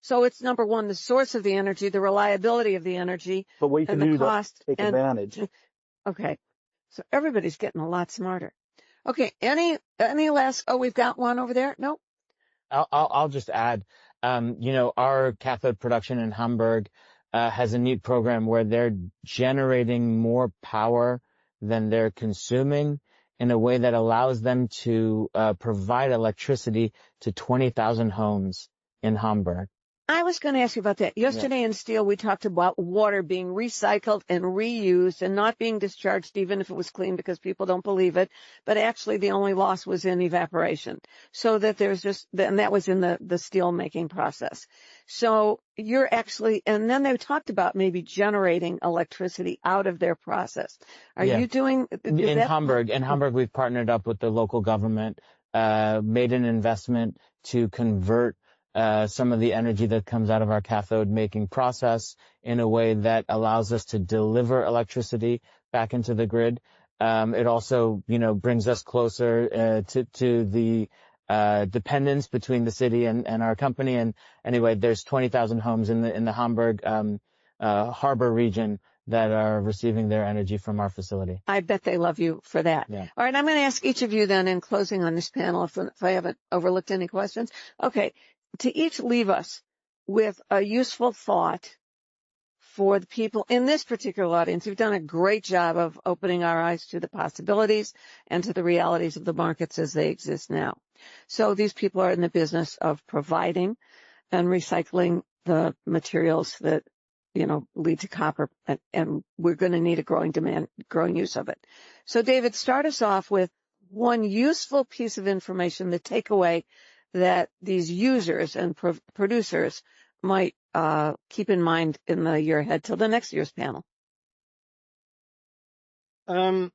So it's number one, the source of the energy, the reliability of the energy, but what you can and do the cost. To take advantage. Okay. So everybody's getting a lot smarter. Okay. Any last? Oh, we've got one over there. No. I'll just add. Our cathode production in Hamburg has a neat program where they're generating more power than they're consuming in a way that allows them to provide electricity to 20,000 homes in Hamburg. I was going to ask you about that. Yesterday in Steel, we talked about water being recycled and reused and not being discharged even if it was clean, because people don't believe it. But actually, the only loss was in evaporation. So that and that was in the steel making process. So you're actually, and then they talked about maybe generating electricity out of their process. Are you doing? In Hamburg, we've partnered up with the local government, made an investment to convert some of the energy that comes out of our cathode making process in a way that allows us to deliver electricity back into the grid. It also, brings us closer to the dependence between the city and our company. And anyway, there's 20,000 homes in the Hamburg harbor region that are receiving their energy from our facility. I bet they love you for that. Yeah. All right, I'm going to ask each of you then in closing on this panel, if I haven't overlooked any questions. Okay. To each leave us with a useful thought for the people in this particular audience. You've done a great job of opening our eyes to the possibilities and to the realities of the markets as they exist now. So these people are in the business of providing and recycling the materials that, lead to copper, and we're going to need a growing use of it. So David, start us off with one useful piece of information, the takeaway that these users and producers might keep in mind in the year ahead till the next year's panel. I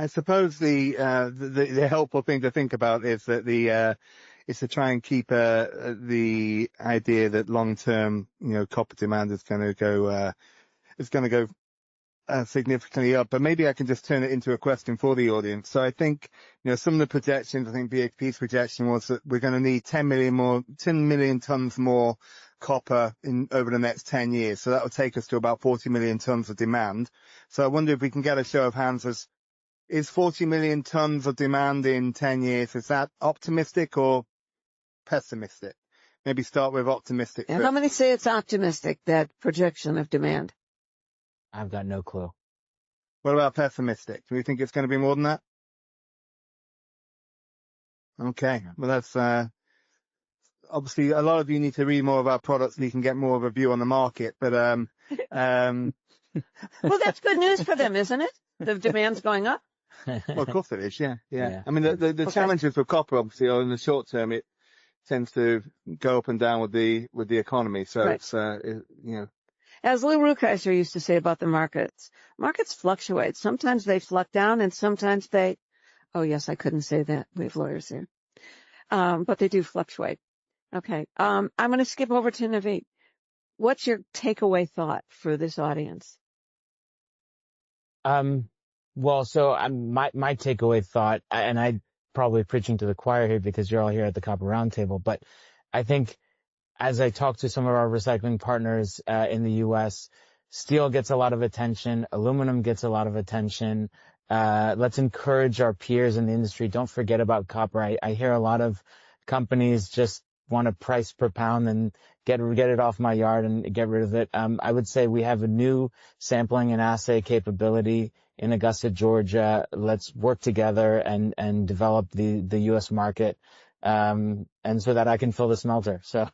suppose the helpful thing to think about is that is to try and keep the idea that long term, copper demand is going to go significantly up. But maybe I can just turn it into a question for the audience. So I think, some of the projections, I think BHP's projection was that we're going to need 10 million tons more copper over the next 10 years. So that will take us to about 40 million tons of demand. So I wonder if we can get a show of hands is 40 million tons of demand in 10 years, is that optimistic or pessimistic? Maybe start with optimistic. How many say it's optimistic, that projection of demand? I've got no clue. What about pessimistic? Do we think it's going to be more than that? Okay. Well, that's, obviously a lot of you need to read more of our products so you can get more of a view on the market, but, Well, that's good news for them, isn't it? The demand's going up. well, of course it is. Yeah. Yeah. I mean, the Okay. challenges with copper, obviously, are in the short term, it tends to go up and down with the economy. So Right. it's, you know, As Lou Rukeyser used to say about the markets fluctuate. Sometimes they fluck down and sometimes oh yes, I couldn't say that. We have lawyers here. But they do fluctuate. Okay. I'm going to skip over to Naveed. What's your takeaway thought for this audience? Well, so my takeaway thought, and I'm probably preaching to the choir here because you're all here at the Copper Roundtable, but I think as I talk to some of our recycling partners in the U.S., steel gets a lot of attention, aluminum gets a lot of attention. Let's encourage our peers in the industry. Don't forget about copper. I hear a lot of companies just want a price per pound and get it off my yard and get rid of it. I would say we have a new sampling and assay capability in Augusta, Georgia. Let's work together and develop the U.S. market. And so that I can fill the smelter. So.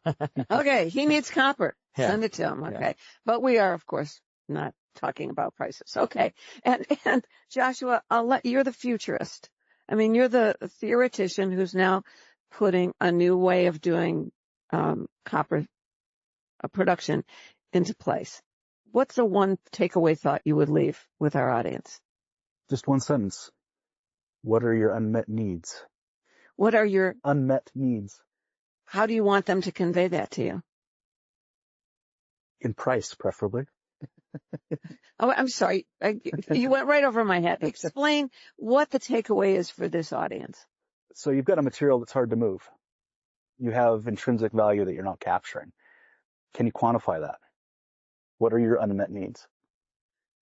Okay. He needs copper. Yeah. Send it to him. Okay. Yeah. But we are, of course, not talking about prices. Okay. And Joshua, you're the futurist. I mean, you're the theoretician who's now putting a new way of doing, copper production into place. What's the one takeaway thought you would leave with our audience? Just one sentence. What are your unmet needs? What are your unmet needs? How do you want them to convey that to you? In price, preferably. Oh, I'm sorry. You went right over my head. Explain what the takeaway is for this audience. So you've got a material that's hard to move. You have intrinsic value that you're not capturing. Can you quantify that? What are your unmet needs?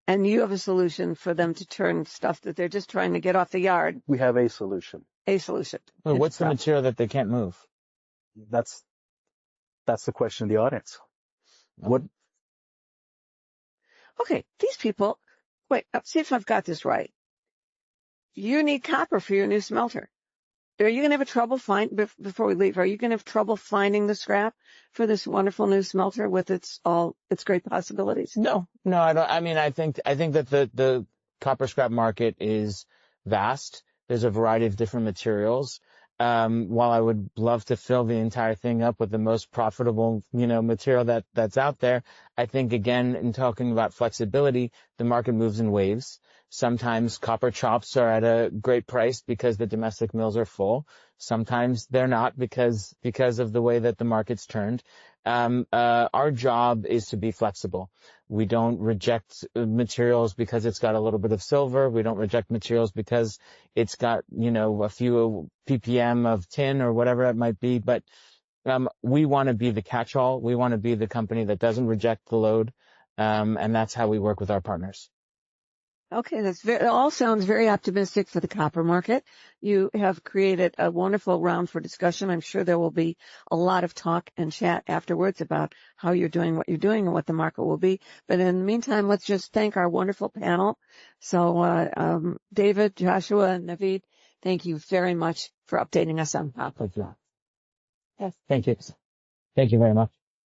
And you have a solution for them to turn stuff that they're just trying to get off the yard. We have a solution. A solution. Well, what's the material that they can't move? That's the question of the audience. What? Okay, these people, wait, see if I've got this right. You need copper for your new smelter. Are you going to have trouble before we leave, are you going to have trouble finding the scrap for this wonderful new smelter with its great possibilities? No, I don't. I mean, I think that the copper scrap market is vast. There's a variety of different materials. While I would love to fill the entire thing up with the most profitable, material that's out there, I think, again, in talking about flexibility, the market moves in waves. Sometimes copper chops are at a great price because the domestic mills are full. Sometimes they're not because of the way that the market's turned. Our job is to be flexible. We don't reject materials because it's got a little bit of silver. We don't reject materials because it's got, a few ppm of tin or whatever it might be. But we want to be the catch-all. We want to be the company that doesn't reject the load. And that's how we work with our partners. Okay, it all sounds very optimistic for the copper market. You have created a wonderful round for discussion. I'm sure there will be a lot of talk and chat afterwards about how you're doing what you're doing and what the market will be. But in the meantime, let's just thank our wonderful panel. So, David, Joshua, and Naveed, thank you very much for updating us on copper. Yes. Thank you. Thank you very much.